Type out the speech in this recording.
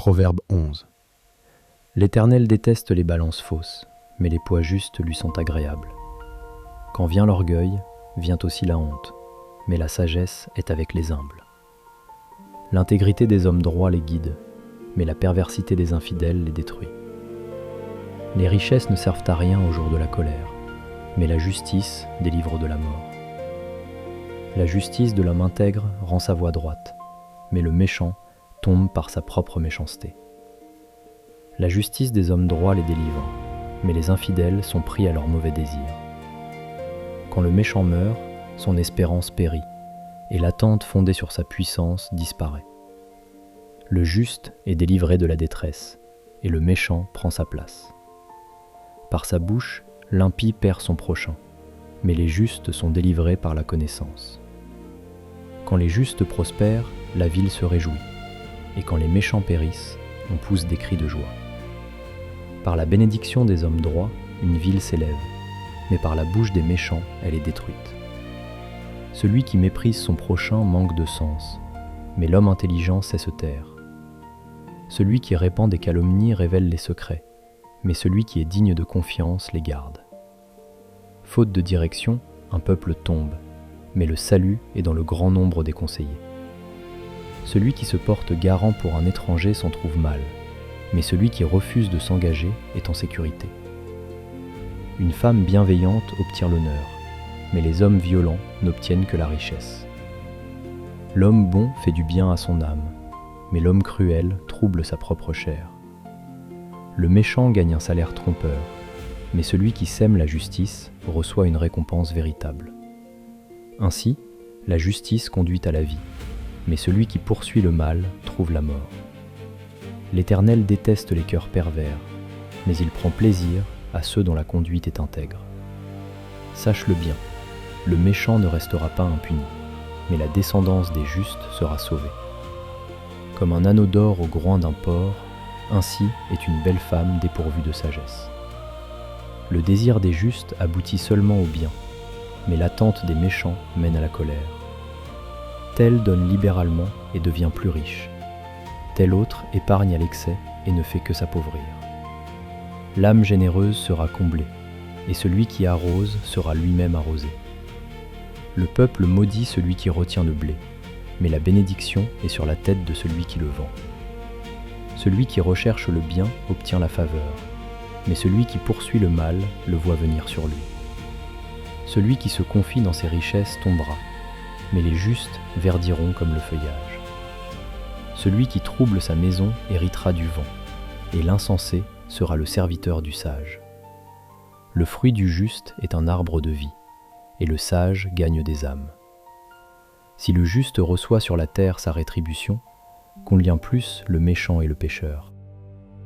Proverbe 11. L'Éternel déteste les balances fausses, mais les poids justes lui sont agréables. Quand vient l'orgueil, vient aussi la honte, mais la sagesse est avec les humbles. L'intégrité des hommes droits les guide, mais la perversité des infidèles les détruit. Les richesses ne servent à rien au jour de la colère, mais la justice délivre de la mort. La justice de l'homme intègre rend sa voie droite, mais le méchant tombe par sa propre méchanceté. La justice des hommes droits les délivre, mais les infidèles sont pris à leurs mauvais désirs. Quand le méchant meurt, son espérance périt, et l'attente fondée sur sa puissance disparaît. Le juste est délivré de la détresse, et le méchant prend sa place. Par sa bouche, l'impie perd son prochain, mais les justes sont délivrés par la connaissance. Quand les justes prospèrent, la ville se réjouit, et quand les méchants périssent, on pousse des cris de joie. Par la bénédiction des hommes droits, une ville s'élève, mais par la bouche des méchants, elle est détruite. Celui qui méprise son prochain manque de sens, mais l'homme intelligent sait se taire. Celui qui répand des calomnies révèle les secrets, mais celui qui est digne de confiance les garde. Faute de direction, un peuple tombe, mais le salut est dans le grand nombre des conseillers. Celui qui se porte garant pour un étranger s'en trouve mal, mais celui qui refuse de s'engager est en sécurité. Une femme bienveillante obtient l'honneur, mais les hommes violents n'obtiennent que la richesse. L'homme bon fait du bien à son âme, mais l'homme cruel trouble sa propre chair. Le méchant gagne un salaire trompeur, mais celui qui sème la justice reçoit une récompense véritable. Ainsi, la justice conduit à la vie, mais celui qui poursuit le mal trouve la mort. L'Éternel déteste les cœurs pervers, mais il prend plaisir à ceux dont la conduite est intègre. Sache-le bien, le méchant ne restera pas impuni, mais la descendance des justes sera sauvée. Comme un anneau d'or au groin d'un porc, ainsi est une belle femme dépourvue de sagesse. Le désir des justes aboutit seulement au bien, mais l'attente des méchants mène à la colère. Tel donne libéralement et devient plus riche. Tel autre épargne à l'excès et ne fait que s'appauvrir. L'âme généreuse sera comblée, et celui qui arrose sera lui-même arrosé. Le peuple maudit celui qui retient le blé, mais la bénédiction est sur la tête de celui qui le vend. Celui qui recherche le bien obtient la faveur, mais celui qui poursuit le mal le voit venir sur lui. Celui qui se confie dans ses richesses tombera, mais les justes verdiront comme le feuillage. Celui qui trouble sa maison héritera du vent, et l'insensé sera le serviteur du sage. Le fruit du juste est un arbre de vie, et le sage gagne des âmes. Si le juste reçoit sur la terre sa rétribution, combien plus le méchant et le pécheur.